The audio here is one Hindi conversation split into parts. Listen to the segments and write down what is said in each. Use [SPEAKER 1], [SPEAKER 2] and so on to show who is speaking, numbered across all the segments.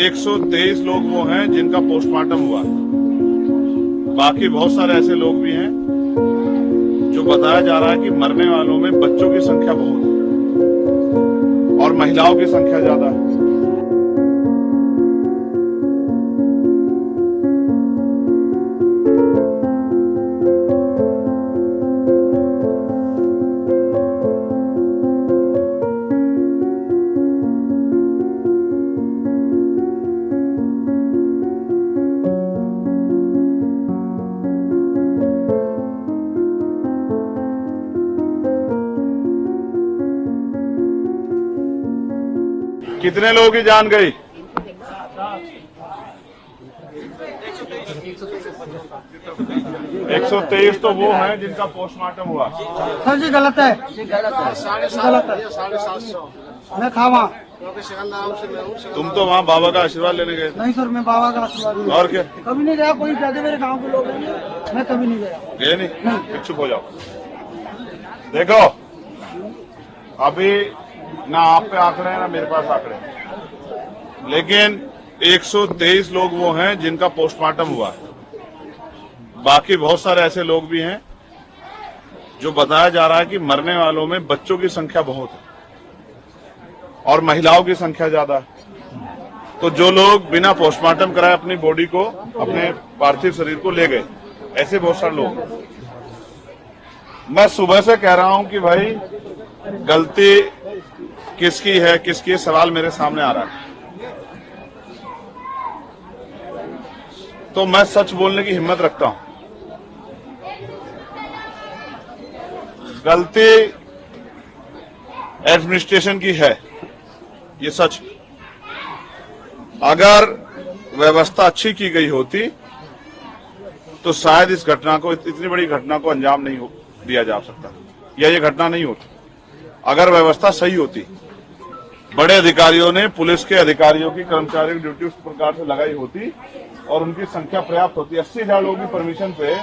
[SPEAKER 1] 123 लोग वो हैं जिनका पोस्टमार्टम हुआ। बाकी बहुत सारे ऐसे लोग भी हैं जो बताया जा रहा है कि मरने वालों में बच्चों की संख्या बहुत है और महिलाओं की संख्या ज्यादा है। कितने लोगों की जान गई? 123 तो वो हैं जिनका पोस्टमार्टम हुआ।
[SPEAKER 2] सर जी गलत है,
[SPEAKER 3] गलत है। 750
[SPEAKER 2] मैं था वहाँ।
[SPEAKER 1] तुम तो वहाँ बाबा का आशीर्वाद लेने गए थे।
[SPEAKER 2] नहीं सर, मैं बाबा का आशीर्वाद नहीं।
[SPEAKER 1] और क्या?
[SPEAKER 2] कभी नहीं गया। कोई कहते मेरे गांव के लोग हैं, मैं कभी नहीं गया।
[SPEAKER 1] गए नहीं? चुप हो जाओ। देखो अभी ना आप पे आंकड़े हैं ना मेरे पास आंकड़े हैं, लेकिन 123 लोग वो हैं जिनका पोस्टमार्टम हुआ। बाकी बहुत सारे ऐसे लोग भी हैं जो बताया जा रहा है कि मरने वालों में बच्चों की संख्या बहुत है और महिलाओं की संख्या ज्यादा है। तो जो लोग बिना पोस्टमार्टम कराए अपनी बॉडी को, अपने पार्थिव शरीर को ले गए, ऐसे बहुत सारे लोग। मैं सुबह से कह रहा हूं कि भाई गलती किसकी है, किसकी सवाल मेरे सामने आ रहा है। तो मैं सच बोलने की हिम्मत रखता हूं। गलती एडमिनिस्ट्रेशन की है, ये सच। अगर व्यवस्था अच्छी की गई होती तो शायद इस घटना को, इतनी बड़ी घटना को अंजाम नहीं दिया जा सकता, या ये घटना नहीं होती। अगर व्यवस्था सही होती, बड़े अधिकारियों ने, पुलिस के अधिकारियों की, कर्मचारियों की ड्यूटी उस प्रकार से लगाई होती और उनकी संख्या पर्याप्त होती। 80,000 लोगों की परमिशन पे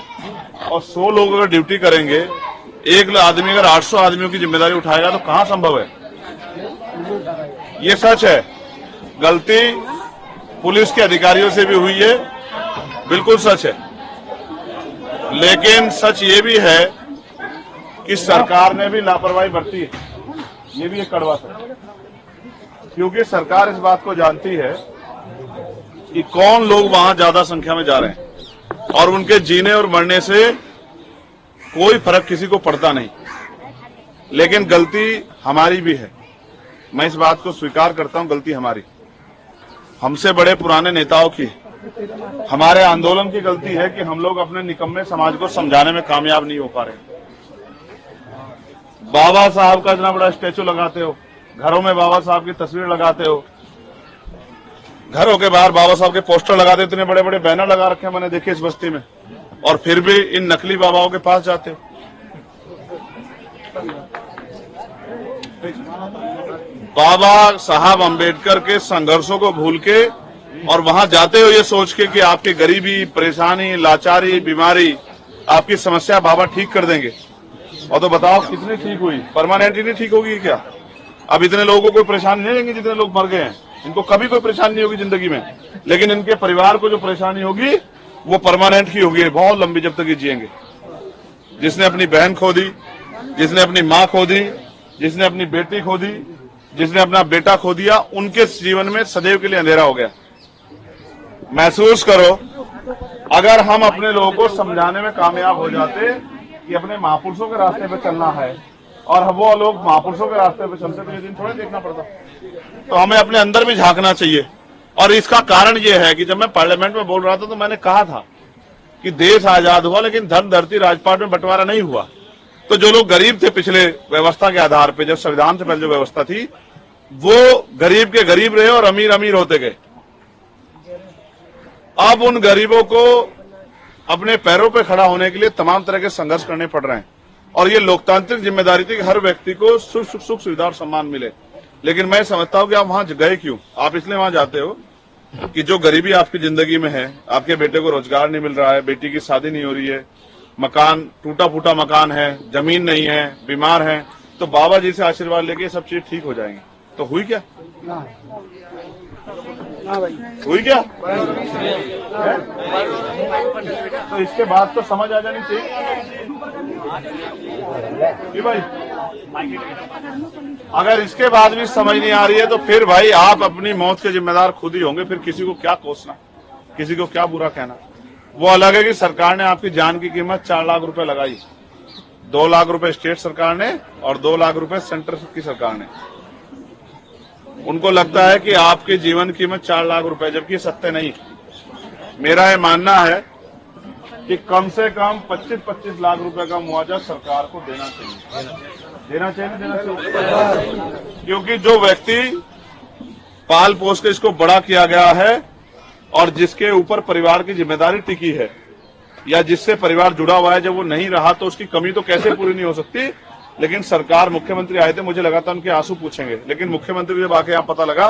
[SPEAKER 1] और 100 लोग अगर ड्यूटी करेंगे, एक आदमी अगर 800 आदमियों की जिम्मेदारी उठाएगा तो कहां संभव है? ये सच है। गलती पुलिस के अधिकारियों से भी हुई है, बिल्कुल सच है। लेकिन सच ये भी है कि सरकार ने भी लापरवाही बरती है, ये भी एक कड़वा सच है। क्योंकि सरकार इस बात को जानती है कि कौन लोग वहां ज्यादा संख्या में जा रहे हैं और उनके जीने और मरने से कोई फर्क किसी को पड़ता नहीं। लेकिन गलती हमारी भी है, मैं इस बात को स्वीकार करता हूं। गलती हमारी, हमसे बड़े पुराने नेताओं की, हमारे आंदोलन की गलती है कि हम लोग अपने निकम्मे समाज को समझाने में कामयाब नहीं हो पा रहे। बाबा साहब का इतना बड़ा स्टैचू लगाते हो, घरों में बाबा साहब की तस्वीर लगाते हो, घरों के बाहर बाबा साहब के पोस्टर लगाते हो, इतने बड़े बड़े बैनर लगा रखे हैं मैंने देखे इस बस्ती में, और फिर भी इन नकली बाबाओं के पास जाते हो। बाबा साहब अंबेडकर के संघर्षों को भूल के और वहां जाते हो ये सोच के कि आपकी गरीबी, परेशानी, लाचारी, बीमारी, आपकी समस्या बाबा ठीक कर देंगे। और तो बताओ कितनी ठीक हुई? परमानेंटली नहीं ठीक होगी क्या? अब इतने लोगों को कोई परेशानी नहीं होगी जितने लोग मर गए हैं, इनको कभी कोई परेशानी नहीं होगी जिंदगी में, लेकिन इनके परिवार को जो परेशानी होगी वो परमानेंट ही होगी, बहुत लंबी, जब तक ये जिएंगे। जिसने अपनी बहन खो दी, जिसने अपनी माँ खो दी, जिसने अपनी बेटी खो दी, जिसने अपना बेटा खो दिया, उनके जीवन में सदैव के लिए अंधेरा हो गया। महसूस करो, अगर हम अपने लोगों को समझाने में कामयाब हो जाते कि अपने महापुरुषों के रास्ते पे चलना है और वो लोग महापुरुषों के रास्ते पे चलते तो ये दिन थोड़े देखना पड़ता। तो हमें अपने अंदर भी झांकना चाहिए। और इसका कारण ये है कि जब मैं पार्लियामेंट में बोल रहा था तो मैंने कहा था कि देश आजाद हुआ लेकिन धन धरती राजपाट में बंटवारा नहीं हुआ। तो जो लोग गरीब थे पिछले व्यवस्था के आधार पे, जब संविधान से पहले जो व्यवस्था थी, वो गरीब के गरीब रहे और अमीर अमीर होते गए। अब उन गरीबों को अपने पैरों पे खड़ा होने के लिए तमाम तरह के संघर्ष करने पड़ रहे हैं और ये लोकतांत्रिक जिम्मेदारी थी कि हर व्यक्ति को सुख सुविधा और सम्मान मिले। लेकिन मैं समझता हूं कि आप वहां गए क्यों? आप इसलिए वहां जाते हो कि जो गरीबी आपकी जिंदगी में है, आपके बेटे को रोजगार नहीं मिल रहा है, बेटी की शादी नहीं हो रही है, मकान टूटा फूटा मकान है, जमीन नहीं है, बीमार है, तो बाबा जी से आशीर्वाद लेके सब चीज ठीक हो जाएंगी। तो हुई क्या?
[SPEAKER 2] हाँ भाई।
[SPEAKER 1] हुई क्या? तो इसके बाद तो समझ आ जानी चाहिए कि भाई अगर इसके बाद भी समझ नहीं आ रही है तो फिर भाई आप अपनी मौत के जिम्मेदार खुद ही होंगे। फिर किसी को क्या कोसना, किसी को क्या बुरा कहना। वो अलग है कि सरकार ने आपकी जान की कीमत 4 लाख रुपए लगाई, 2 लाख रुपए स्टेट सरकार ने और 2 लाख रुपए सेंटर की सरकार ने। उनको लगता है कि आपके जीवन की कीमत 4 लाख रुपए, जबकि सत्य नहीं। मेरा ये मानना है कि कम से कम 25-25 लाख रुपए का मुआवजा सरकार को देना चाहिए। देना चाहिए, देना चाहिए। क्योंकि जो व्यक्ति पाल पोस के इसको बड़ा किया गया है और जिसके ऊपर परिवार की जिम्मेदारी टिकी है या जिससे परिवार जुड़ा हुआ है, जब वो नहीं रहा तो उसकी कमी तो कैसे पूरी नहीं हो सकती। लेकिन सरकार, मुख्यमंत्री आए थे, मुझे लगा था उनके आंसू पूछेंगे, लेकिन मुख्यमंत्री जब आके यहाँ पता लगा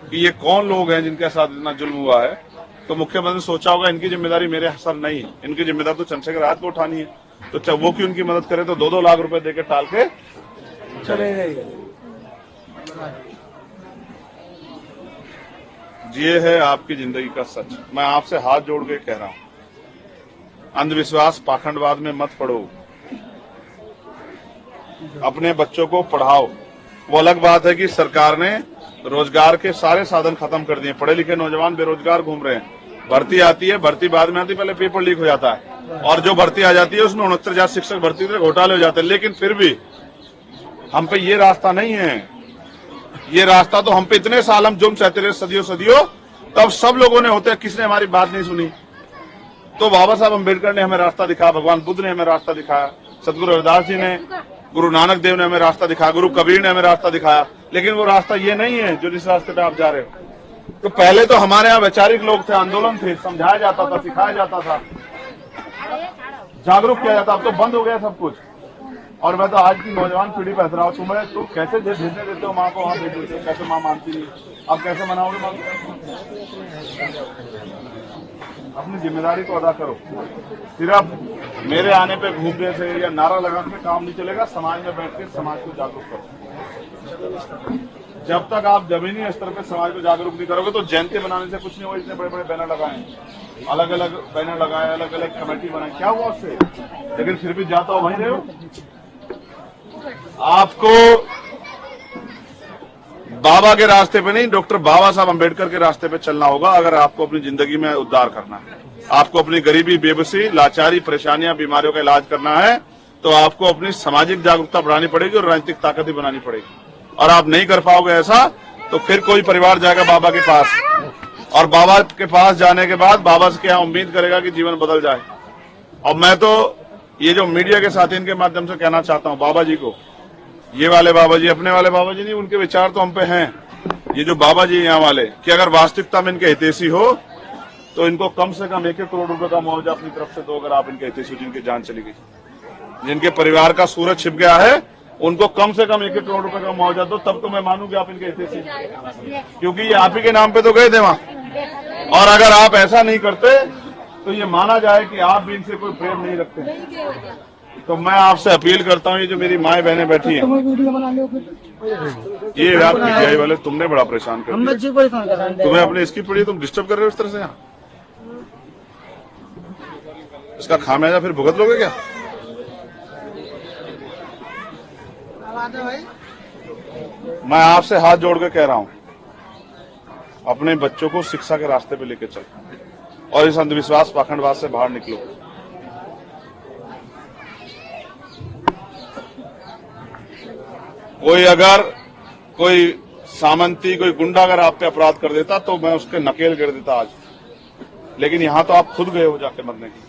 [SPEAKER 1] कि ये कौन लोग हैं जिनके साथ इतना जुल्म हुआ है, तो मुख्यमंत्री ने सोचा होगा इनकी जिम्मेदारी मेरे सर नहीं, इनकी जिम्मेदारी तो चंद्रशेखर आजाद को उठानी है। तो चाहे वो की उनकी मदद करे तो 2-2 लाख रुपए देकर टाल के चले गए। ये है आपकी जिंदगी का सच। मैं आपसे हाथ जोड़ के कह रहा हूं, अंधविश्वास पाखंडवाद में मत पड़ो, अपने बच्चों को पढ़ाओ। वो अलग बात है कि सरकार ने रोजगार के सारे साधन खत्म कर दिए, पढ़े लिखे नौजवान बेरोजगार घूम रहे हैं। भर्ती आती है, भर्ती बाद में आती है, पहले पेपर लीक हो जाता है और जो भर्ती आ जाती है उसमें 69,000 शिक्षक भर्ती से घोटाले हो जाते हैं। लेकिन फिर भी हम पे ये रास्ता नहीं है। ये रास्ता तो हम पे इतने साल हम जुर्म सहते रहे, सदियों, तब सब लोगों ने होते, किसने हमारी बात नहीं सुनी। तो बाबा साहब अम्बेडकर ने हमें रास्ता दिखाया, भगवान बुद्ध ने हमें रास्ता दिखाया, सदगुरु रविदास जी ने, गुरु नानक देव ने हमें रास्ता दिखाया, गुरु कबीर ने हमें रास्ता दिखाया। लेकिन वो रास्ता ये नहीं है जो जिस रास्ते पे आप जा रहे हो। तो पहले तो हमारे यहाँ वैचारिक लोग थे, आंदोलन थे, समझाया जाता था, सिखाया जाता था, जागरूक किया जाता। अब तो बंद हो गया सब कुछ। और मैं तो आज की नौजवान पीढ़ी पे हंस रहा हूँ, तुम कैसे भेजने देते हो माँ को वहां भेज देते हो, कैसे माँ मानती नहीं, अब कैसे मनाओगे माँ? अपनी जिम्मेदारी को अदा करो। सिर्फ मेरे आने पे घूमने से या नारा लगाने से काम नहीं चलेगा। समाज में बैठ के समाज को जागरूक करो। जब तक आप जमीनी स्तर पे समाज को जागरूक नहीं करोगे तो जयंती बनाने से कुछ नहीं हुआ। इतने बड़े बड़े बैनर लगाए, अलग अलग बैनर लगाए, अलग अलग कमेटी बनाई, क्या हुआ उससे? लेकिन फिर भी जाता हो वहीं रहे हो। आपको बाबा के रास्ते पे नहीं, डॉक्टर बाबा साहब अम्बेडकर के रास्ते पे चलना होगा अगर आपको अपनी जिंदगी में उद्धार करना है। आपको अपनी गरीबी, बेबसी, लाचारी, परेशानियां, बीमारियों का इलाज करना है तो आपको अपनी सामाजिक जागरूकता बढ़ानी पड़ेगी और राजनीतिक ताकत भी बनानी पड़ेगी। और आप नहीं कर पाओगे ऐसा तो फिर कोई परिवार जाएगा बाबा के पास और बाबा के पास जाने के बाद बाबा से क्या उम्मीद करेगा कि जीवन बदल जाए। और मैं तो ये जो मीडिया के साथी इनके माध्यम से कहना चाहता हूँ बाबा जी को, ये वाले बाबा जी, अपने वाले बाबा जी नहीं, उनके विचार तो हम पे हैं। ये जो बाबा जी यहाँ वाले, कि अगर वास्तविकता में इनके हितैषी हो तो इनको कम से कम 1-1 करोड़ रुपए का मुआवजा अपनी तरफ से दो। अगर आप इनके हितैषी, जिनकी जान चली गई, जिनके परिवार का सूरज छिप गया है, उनको कम से कम 1-1 करोड़ रुपए का मुआवजा दो, तब तो मैं मानूं कि आप इनके हितैषी, क्योंकि ये आप ही के नाम पे तो गए थे वहां। और अगर आप ऐसा नहीं करते तो ये माना जाए कि आप भी इनसे कोई प्रेम नहीं रखते। तो मैं आपसे अपील करता हूँ, ये जो मेरी माएं बहनें बैठी हैं, ये आप मीडिया वाले, तुमने बड़ा परेशान कर दिया। तुम्हें अपने इसकी पड़ी, तुम डिस्टर्ब कर रहे हो इस तरह से। यहाँ इसका खामियाजा फिर भुगत लोगे क्या? मैं आपसे हाथ जोड़ के कह रहा हूं, अपने बच्चों को शिक्षा के रास्ते पे लेके चलो और इस अंधविश्वास पाखंडवाद से बाहर निकलो। कोई सामंती, कोई गुंडा अगर आप पे अपराध कर देता तो मैं उसके नकेल गिर देता आज। लेकिन यहां तो आप खुद गए हो जाके मरने की।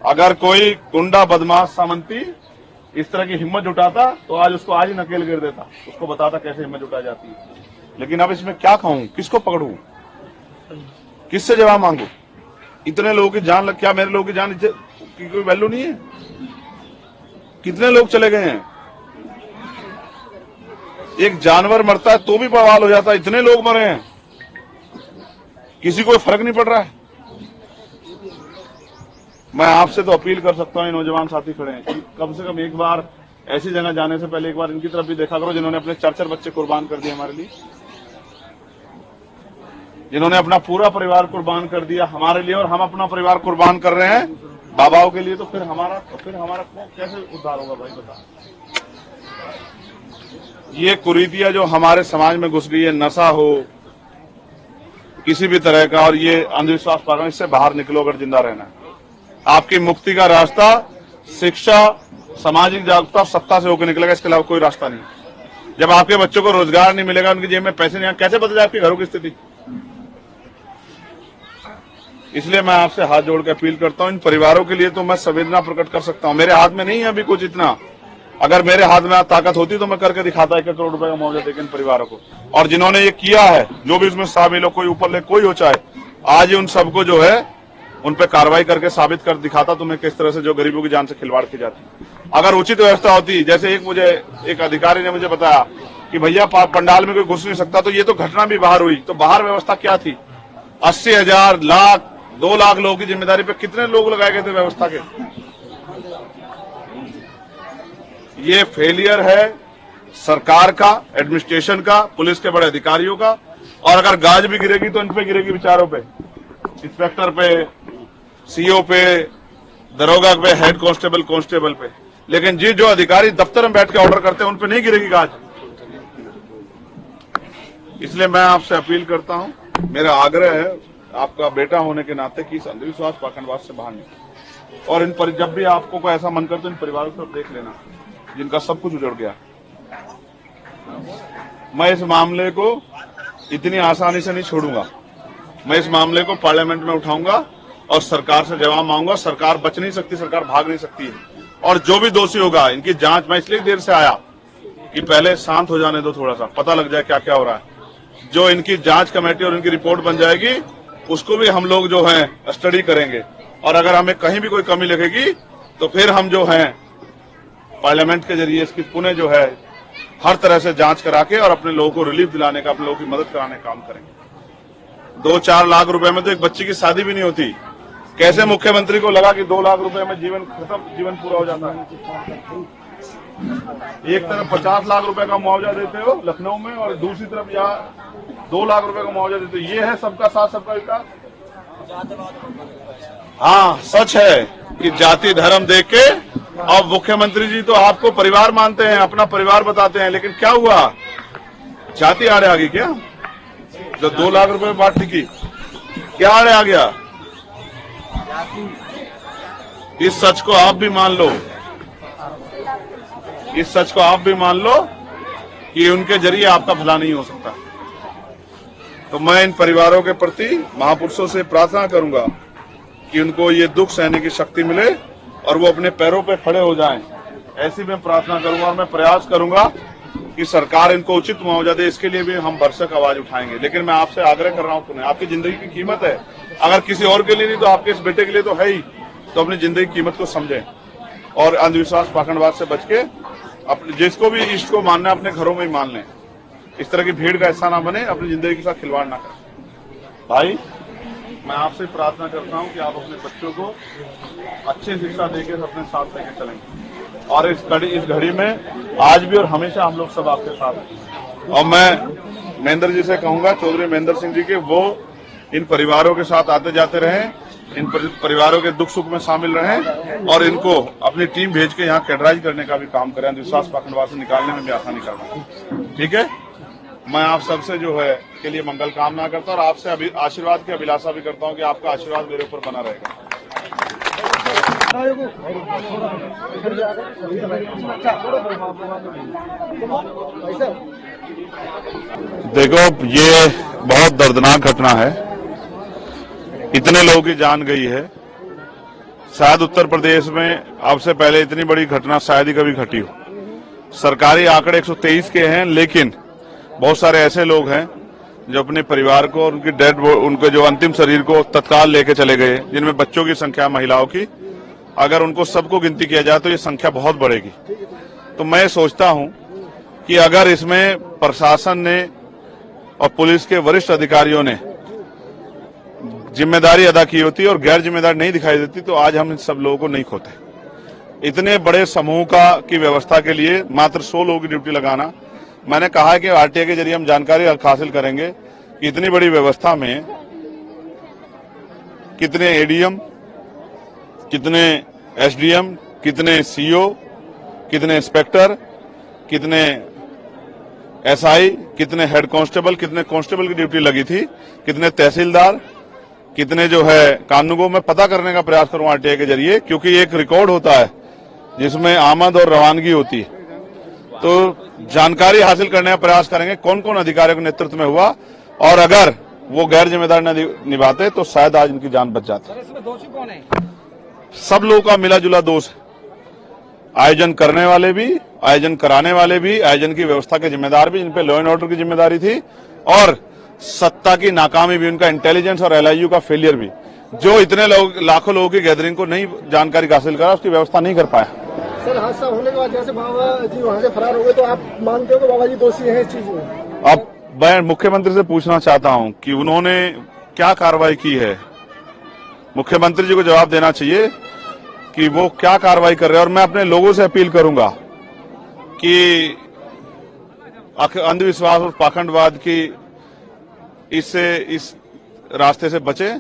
[SPEAKER 1] अगर कोई गुंडा, बदमाश, सामंती इस तरह की हिम्मत जुटाता तो आज उसको आज ही नकेल गिर देता, उसको बताता कैसे हिम्मत जुटाई जाती है। लेकिन अब इसमें क्या कहूं, किसको पकड़ूं, किससे जवाब मांगू? इतने लोगों की जान क्या मेरे लोगों की जान की कोई वैल्यू नहीं है? कितने लोग चले गए हैं? एक जानवर मरता है तो भी बवाल हो जाता है, इतने लोग मरे हैं, किसी को फर्क नहीं पड़ रहा है। मैं आपसे तो अपील कर सकता हूं, ये नौजवान साथी खड़े हैं, कि कम से कम एक बार ऐसी जगह जाने से पहले एक बार इनकी तरफ भी देखा करो जिन्होंने अपने 4-4 बच्चे कुर्बान कर दिए हमारे लिए। जिन्होंने अपना पूरा परिवार कुर्बान कर दिया हमारे लिए, और हम अपना परिवार कुर्बान कर रहे हैं बाबाओं के लिए, तो फिर हमारा कैसे उद्धार होगा भाई बता। ये कुरीतियां जो हमारे समाज में घुस गई है, नशा हो किसी भी तरह का, और ये अंधविश्वास पागल, इससे बाहर निकलो अगर जिंदा रहना है। आपकी मुक्ति का रास्ता शिक्षा, सामाजिक जागरूकता, सत्ता से होकर निकलेगा, इसके अलावा कोई रास्ता नहीं। जब आपके बच्चों को रोजगार नहीं मिलेगा, उनकी जेब में पैसे नहीं, कैसे बदले आपके घरों की स्थिति। इसलिए मैं आपसे हाथ जोड़ के अपील करता हूं, इन परिवारों के लिए तो मैं संवेदना प्रकट कर सकता हूं। मेरे हाथ में नहीं है अभी कुछ इतना, अगर मेरे हाथ में ताकत होती तो मैं करके दिखाता 1 करोड़ रुपए का मुआवजा देकर इन परिवारों को। और जिन्होंने ये किया है, जो भी इसमें शामिल हो, कोई ऊपर ले कोई हो चाहे, आज उन सबको जो है उन पे कार्रवाई करके साबित कर दिखाता तुम्हें किस तरह से जो गरीबों की जान से खिलवाड़ की जाती। अगर उचित व्यवस्था होती, जैसे एक अधिकारी ने मुझे बताया कि भैया पंडाल में कोई घुस नहीं सकता, तो ये तो घटना भी बाहर हुई, तो बाहर व्यवस्था क्या थी। 80,000, लाख, 2 लाख लोगों की जिम्मेदारी पे कितने लोग लगाए गए थे व्यवस्था के। ये फेलियर है सरकार का, एडमिनिस्ट्रेशन का, पुलिस के बड़े अधिकारियों का। और अगर गाज भी गिरेगी तो इन पे गिरेगी, विचारों पे, इंस्पेक्टर पे, सीओ पे, दरोगा पे, हेड कांस्टेबल पे। लेकिन जो अधिकारी दफ्तर में बैठ के ऑर्डर करते हैं उन पे नहीं गिरेगी गाज। इसलिए मैं आपसे अपील करता हूं, मेरा आग्रह है आपका बेटा होने के नाते कि इस अंधविश्वास पाखंडवाद से बाहर निकले। और इन पर जब भी आपको कोई ऐसा मन करे तो इन परिवारों को देख लेना जिनका सब कुछ उजड़ गया। मैं इस मामले को इतनी आसानी से नहीं छोड़ूंगा। मैं इस मामले को पार्लियामेंट में उठाऊंगा और सरकार से जवाब मांगूंगा। सरकार बच नहीं सकती, सरकार भाग नहीं सकती है। और जो भी दोषी होगा इनकी जांच, मैं इसलिए देर से आया कि पहले शांत हो जाने दो, थोड़ा सा पता लग जाए क्या क्या हो रहा है। जो इनकी जांच कमेटी और इनकी रिपोर्ट बन जाएगी उसको भी हम लोग जो है स्टडी करेंगे। और अगर हमें कहीं भी कोई कमी लगेगी तो फिर हम जो है पार्लियामेंट के जरिए इसकी पुनः जो है हर तरह से जांच करा के और अपने लोगों को रिलीफ दिलाने का, अपने लोगों की मदद कराने का काम करेंगे। 2-4 लाख रुपए में तो एक बच्ची की शादी भी नहीं होती। कैसे मुख्यमंत्री को लगा कि 2 लाख रुपए में जीवन खत्म, जीवन पूरा हो जाता है। एक तरफ 50 लाख रुपए का मुआवजा देते हो लखनऊ में, और दूसरी तरफ यहाँ 2 लाख रुपए का मुआवजा देते हो। ये है सबका साथ सबका विकास। हाँ, सच है कि जाति धर्म देख के अब मुख्यमंत्री जी तो आपको परिवार मानते हैं, अपना परिवार बताते हैं, लेकिन क्या हुआ, जाति आड़े आ गई क्या। जो 2 लाख रुपए बांटने की क्या आड़े आ गया। इस सच को आप भी मान लो, इस सच को आप भी मान लो कि उनके जरिए आपका भला नहीं हो सकता। तो मैं इन परिवारों के प्रति महापुरुषों से प्रार्थना करूंगा कि उनको ये दुख सहने की शक्ति मिले और वो अपने पैरों पे खड़े हो जाएं। ऐसी मैं प्रार्थना करूंगा और मैं प्रयास करूंगा कि सरकार इनको उचित मुआवजा दे। इसके लिए भी हम भरसक आवाज उठाएंगे। लेकिन मैं आपसे आग्रह कर रहा हूं पुनः, आपकी जिंदगी की कीमत है, अगर किसी और के लिए नहीं तो आपके इस बेटे के लिए तो है ही। तो अपनी जिंदगी की कीमत को समझें और अंधविश्वास पाखंडवाद से बच के अपने जिसको भी इष्ट को मानना है अपने घरों में ही मान लें। इस तरह की भीड़ का हिस्सा ना बने, अपनी जिंदगी के साथ खिलवाड़ ना करें। भाई, मैं आपसे प्रार्थना करता हूं कि आप अपने बच्चों को अच्छी शिक्षा देकर अपने साथ लेकर चलेंगे। और इस घड़ी में आज भी और हमेशा हम लोग सब आपके साथ हैं। और मैं महेंद्र जी से कहूंगा, चौधरी महेंद्र सिंह जी के, वो इन परिवारों के साथ आते जाते रहें, इन परिवारों के दुख सुख में शामिल रहें और इनको अपनी टीम भेज के यहाँ कैडराइज करने का भी काम करें, अंधविश्वास पाखंडवाद से निकालने में भी आसानी करना। ठीक है, मैं आप सबसे जो है के लिए मंगल कामना करता हूँ और आपसे अभी आशीर्वाद की अभिलाषा भी करता हूँ कि आपका आशीर्वाद मेरे ऊपर बना रहेगा। देखो, ये बहुत दर्दनाक घटना है, इतने लोगों की जान गई है। शायद उत्तर प्रदेश में अब से पहले इतनी बड़ी घटना शायद ही कभी घटी हो। सरकारी आंकड़े 123 के हैं, लेकिन बहुत सारे ऐसे लोग हैं जो अपने परिवार को और उनके जो अंतिम शरीर को तत्काल लेके चले गए, जिनमें बच्चों की संख्या, महिलाओं की। अगर उनको सबको गिनती किया जाए तो ये संख्या बहुत बढ़ेगी। तो मैं सोचता हूं कि अगर इसमें प्रशासन ने और पुलिस के वरिष्ठ अधिकारियों ने जिम्मेदारी अदा की होती और गैर जिम्मेदारी नहीं दिखाई देती तो आज हम इन सब लोगों को नहीं खोते। इतने बड़े समूह की व्यवस्था के लिए मात्र 100 लोगों की ड्यूटी लगाना, मैंने कहा है कि आरटीआई के जरिए हम जानकारी हासिल करेंगे कि इतनी बड़ी व्यवस्था में कितने एडीएम, कितने एसडीएम, कितने सीओ, कितने इंस्पेक्टर, कितने एसआई, कितने हेड कांस्टेबल, कितने कांस्टेबल की ड्यूटी लगी थी, कितने तहसीलदार, कितने जो है कानूनगो मैं पता करने का प्रयास करूं आरटीआई के जरिए, क्योंकि एक रिकॉर्ड होता है जिसमें आमद और रवानगी होती है। तो जानकारी हासिल करने का प्रयास करेंगे कौन कौन अधिकारियों के नेतृत्व में हुआ, और अगर वो गैर जिम्मेदार निभाते तो शायद आज इनकी जान बच जाती।
[SPEAKER 2] इसमें दोषी कौन है?
[SPEAKER 1] सब लोगों का मिला जुला दोष है। आयोजन करने वाले भी, आयोजन कराने वाले भी, आयोजन की व्यवस्था के जिम्मेदार भी, जिन पे लॉ एंड ऑर्डर की जिम्मेदारी थी, और सत्ता की नाकामी भी, उनका इंटेलिजेंस और एलआईयू का फेलियर भी, जो इतने लोग, लाखों लोगों की गैदरिंग को नहीं जानकारी हासिल करा, उसकी व्यवस्था नहीं कर पाया।
[SPEAKER 3] सर, हादसा होने के बाद जैसे बाबा जी वहाँ से फरार हो गए, तो आप मानते हो कि बाबा जी दोषी हैं इस चीज में?
[SPEAKER 1] अब मैं मुख्यमंत्री से पूछना चाहता हूं कि उन्होंने क्या कार्रवाई की है। मुख्यमंत्री जी को जवाब देना चाहिए कि वो क्या कार्रवाई कर रहे हैं। और मैं अपने लोगों से अपील करूंगा कि अंधविश्वास और पाखंडवाद की इस रास्ते से बचे।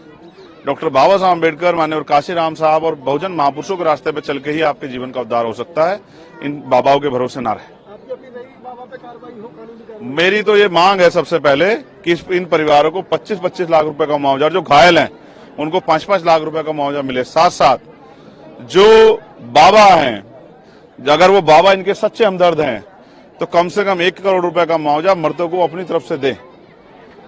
[SPEAKER 1] डॉक्टर बाबा साहब अम्बेडकर, माननीय काशीराम साहब और बहुजन महापुरुषों के रास्ते पे चल के ही आपके जीवन का उद्धार हो सकता है। इन बाबाओं के भरोसे ना रहे।
[SPEAKER 3] आपकी अपील नहीं बाबा पे कार्रवाई हो, कानूनी कार्रवाई?
[SPEAKER 1] मेरी तो ये मांग है सबसे पहले कि इन परिवारों को 25-25 लाख रुपए का मुआवजा, जो घायल हैं उनको 5-5 लाख रुपए का मुआवजा मिले। साथ साथ जो बाबा हैं, अगर वो बाबा इनके सच्चे हमदर्द हैं तो कम से कम 1 करोड़ रुपए का मुआवजा मर्दों को अपनी तरफ से दें।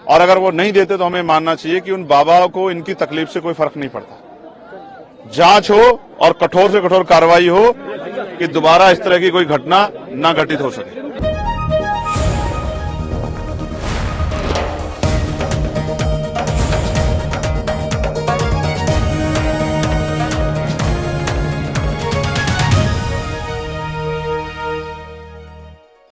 [SPEAKER 1] और अगर वो नहीं देते तो हमें मानना चाहिए कि उन बाबाओं को इनकी तकलीफ से कोई फर्क नहीं पड़ता। जांच हो और कठोर से कठोर कार्रवाई हो कि दोबारा इस तरह की कोई घटना न घटित हो सके।